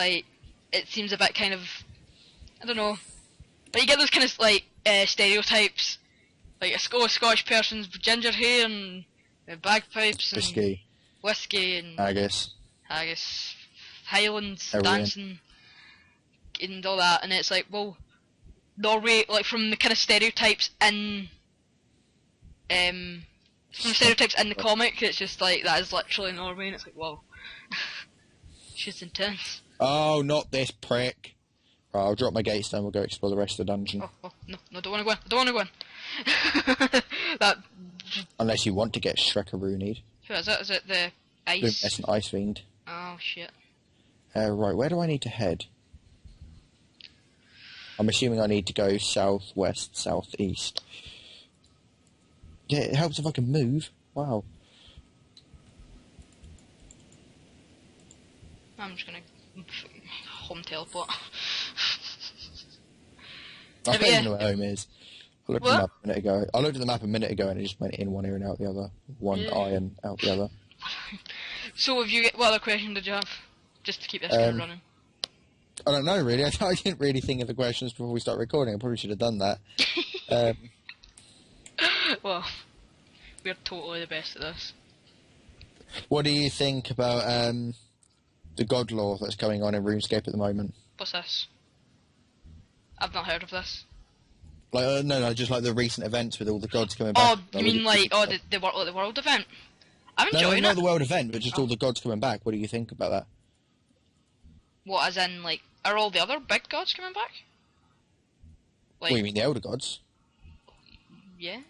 like, it seems a bit kind of, I don't know, like you get those kind of like stereotypes, like a Scottish person's with ginger hair and bagpipes and whiskey and haggis, Highlands dancing and all that, and it's like, well, Norway, like from the kind of stereotypes in the comic, it's just like that is literally Norway, and it's like, whoa, shit's intense. Oh, not this prick! Right, I'll drop my gates down. We'll go explore the rest of the dungeon. Oh no, don't want to go in. I don't want to go in. That. Unless you want to get Shrek-a-roonied. Who is it? Is it the ice? That's an ice fiend. Oh shit. Right, where do I need to head? I'm assuming I need to go southwest, southeast. Yeah, it helps if I can move. Wow. I'm just gonna home teleport. I don't even know where home is. I looked at the map a minute ago. I looked at the map a minute ago and it just went in one ear and out the other. One eye and out the other. So what other question did you have? Just to keep this running. I don't know really. I didn't really think of the questions before we start recording. I probably should have done that. Well, we're totally the best at this. What do you think about the god lore that's going on in Runescape at the moment? What's this? I've not heard of this. Like no, just like the recent events with all the gods coming back. Oh, you mean like the world event? I'm enjoying it. No, not the world event, but just all the gods coming back. What do you think about that? What, as in, like, are all the other big gods coming back? Like, what, you mean the elder gods? Yeah.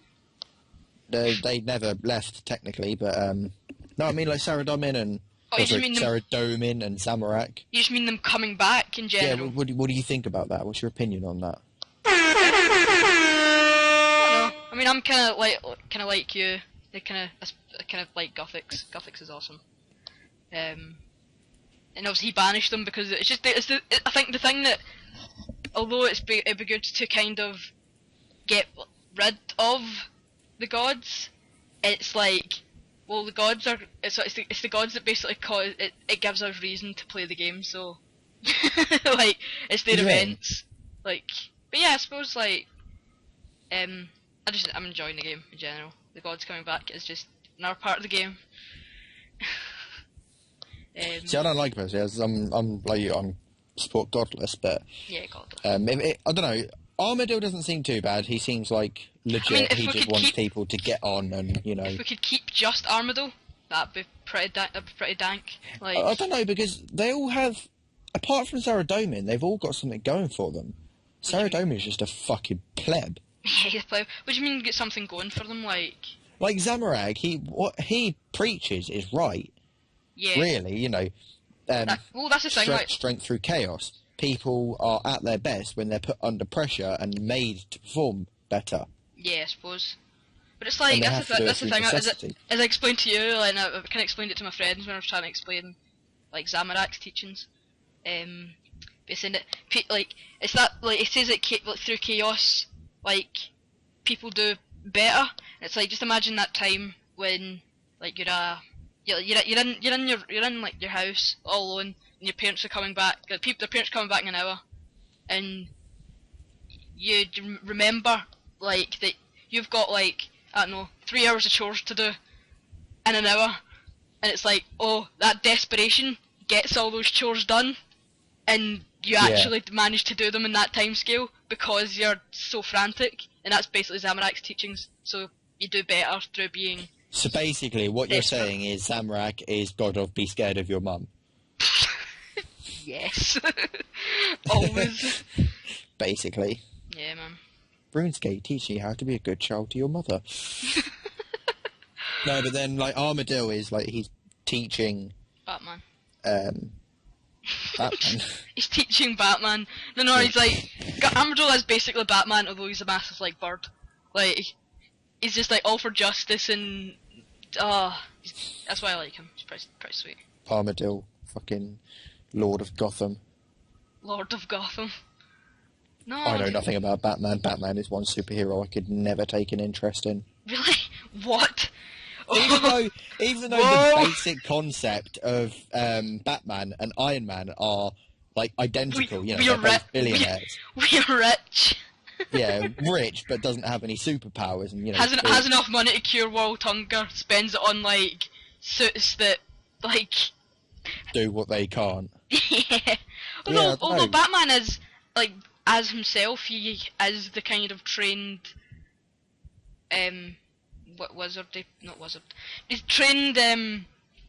They never left, technically, but, no, I mean, like, Saradomin and... Saradomin and Zamorak. You just mean them coming back in general? Yeah, what do you think about that? What's your opinion on that? I don't know. I mean, I'm kind of like you. I kind of like Gothics. Gothics is awesome. And obviously he banished them because it's just I think the thing that, although it'd be good to kind of get rid of the gods, it's like, well, the gods are it's the gods that basically cause it gives us reason to play the game. So like it's their events, like. But yeah, I suppose like I'm enjoying the game in general. The gods coming back is just another part of the game. See, I don't like this. I'm like you. I'm support godless, but yeah, godless. I don't know. Armadillo doesn't seem too bad. He seems like legit. I mean, he just wants people to get on, and you know. If we could keep just Armadillo, that'd be pretty dank. Like I don't know, because they all have, apart from Saradomin, they've all got something going for them. Saradomin is just a fucking pleb. Yeah, he's a pleb. What do you mean get something going for them, like? Like Zamorak, what he preaches is right. Yeah. Really, you know. Well, that's the thing. Strength through chaos. People are at their best when they're put under pressure and made to perform better. Yeah, I suppose. But it's like that's the thing. As I explained to you, like, I kind of explained it to my friends when I was trying to explain like Zamorak's teachings. Saying that like it's that like it says that like, through chaos, like people do better. It's like just imagine that time when like you're in like your house all alone, and your parents are coming back. Their parents are coming back in an hour, and you remember like that you've got like I don't know 3 hours of chores to do in an hour, and it's like, oh, that desperation gets all those chores done, and you actually manage to do them in that time scale because you're so frantic, and that's basically Zamorak's teachings. So you do better through being. So basically, what you're saying is Zamorak is God of be scared of your mum. Yes. Always. Basically. Yeah, man. Runescape teach you how to be a good child to your mother. No, but then like Armadillo is like he's teaching Batman. Batman. He's teaching Batman. No, he's like Armadillo is basically Batman, although he's a massive like bird. Like he's just like all for justice and that's why I like him. He's pretty sweet. Armadillo, fucking Lord of Gotham. Lord of Gotham. No. I know nothing about Batman. Batman is one superhero I could never take an interest in. Really? What? Even though the basic concept of Batman and Iron Man are like identical. You know, we're they're both billionaires. We're rich. Yeah, rich, but doesn't have any superpowers, and you know, has enough money to cure world hunger. Spends it on like suits that like do what they can't. yeah. Although Batman is like as himself, he is the kind of trained what wizard? Not wizard. He's trained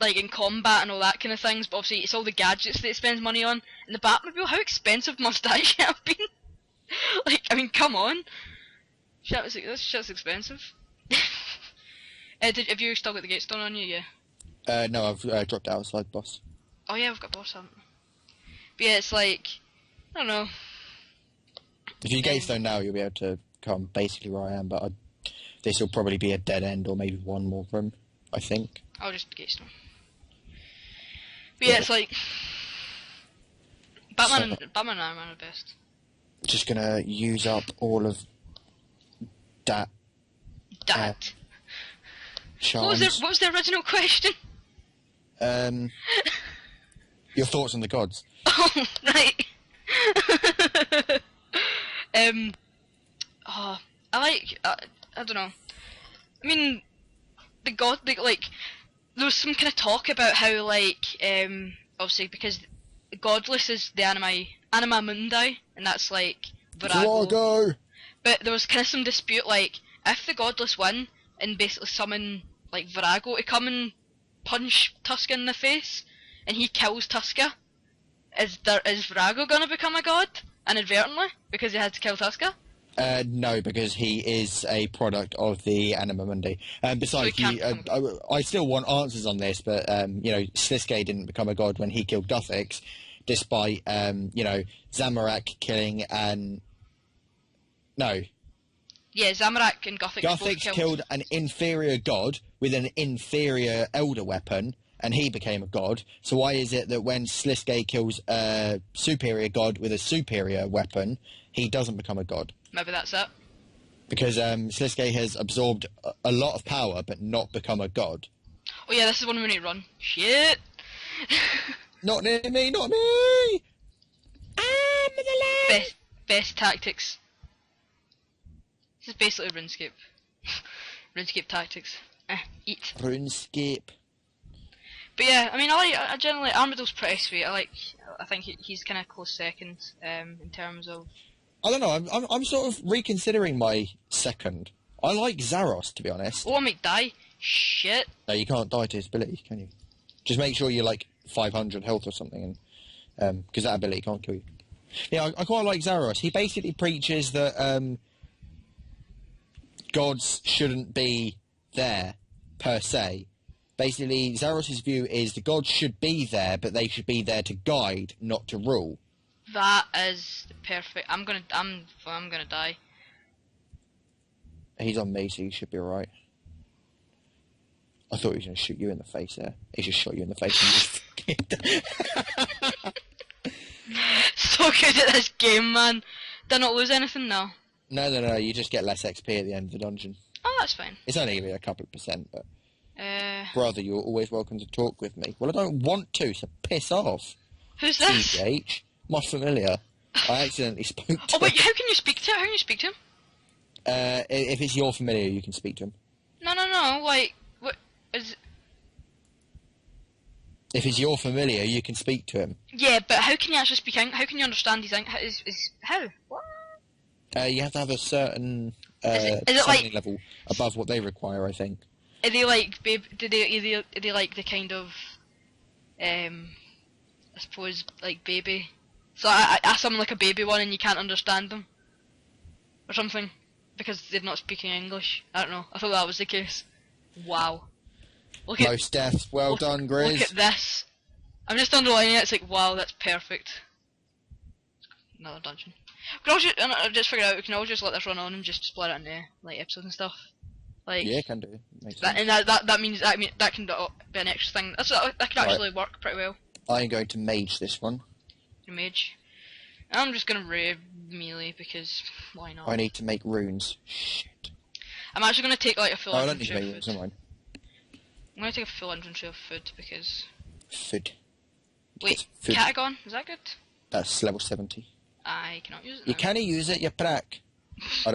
like in combat and all that kind of things. But obviously, it's all the gadgets that he spends money on. And the Batmobile, how expensive must that shit have been? Like, I mean, come on. This shit's expensive. Have you still got the Gatestone on you? Yeah. No, I've dropped outside, boss. Oh yeah, I've got boss, haven't I? But yeah, it's like, I don't know. If you Gatestone now, you'll be able to come basically where I am, but this will probably be a dead end or maybe one more room, I think. I'll just Gatestone. But yeah, it's like Batman and Iron Man are the best. Just gonna use up all of that. What was the original question? Your thoughts on the gods. Oh, right. I don't know. I mean, like, there was some kind of talk about how, like, obviously, because Godless is the Anima Mundi, and that's, like, Virago. But there was kind of some dispute, like, if the Godless win, and basically summon, like, Virago to come and punch Tuska in the face, and he kills Tuska, is Virago gonna become a god? Inadvertently? Because he had to kill Tuska? No, because he is a product of the Anima Mundi. Besides, I still want answers on this, but, you know, Sliske didn't become a god when he killed Guthix, despite, you know, Zamorak killing No. Yeah, Zamorak and Guthix both killed an inferior god with an inferior elder weapon, and he became a god. So why is it that when Sliske kills a superior god with a superior weapon, he doesn't become a god? Maybe that's it. Because Sliske has absorbed a lot of power, but not become a god. Oh yeah, this is one we need to run. Shit! Not near me, not me! I'm the lad! Best tactics. This is basically RuneScape. RuneScape tactics. Eat. RuneScape. But yeah, I mean, I generally, Armado's pretty sweet. I think he's kind of close second, in terms of... I don't know, I'm sort of reconsidering my second. I like Zaros, to be honest. Oh, I might die. Shit. No, you can't die to his ability, can you? Just make sure you're like 500 health or something, and because that ability can't kill you. Yeah, I quite like Zaros. He basically preaches that gods shouldn't be there, per se. Basically, Zaros' view is the gods should be there, but they should be there to guide, not to rule. That is perfect. I'm gonna die. He's on me, so you should be alright. I thought he was going to shoot you in the face there. He just shot you in the face and So good at this game, man. Did I not lose anything now? No, you just get less XP at the end of the dungeon. Oh, that's fine. It's only going to be a couple of %, but... Brother, you're always welcome to talk with me. Well, I don't want to, so piss off. Who's this? CH, my familiar. I accidentally spoke to Oh, wait, how can you speak to him? How can you speak to him? If it's your familiar, you can speak to him. No, like, what is... If it's your familiar, you can speak to him. Yeah, but how can you actually speak English? How can you understand his English? How? What? You have to have a certain is it something like, level above what they require, I think. Are they like, are they like the kind of, I suppose, like baby? So I ask someone like a baby one and you can't understand them? Or something? Because they're not speaking English? I don't know, I thought that was the case. Wow. Most deaths, well done, Grizz. Look at this. I'm just underlining it, it's like, wow, that's perfect. Another dungeon. I just figured out, we can all just let this run on and just split it into, like, episodes and stuff. Like, yeah, can do. That means that can be an extra thing. That can actually work pretty well. I'm going to mage this one. You mage. I'm just gonna raid melee because why not? I need to make runes. Shit. I'm actually gonna take like a full inventory of food. Never mind. I'm gonna take a full inventory of food because. Food. Wait, Catagon? Is that good? That's level 70. I cannot use it. You Now. can't use it, you prick. I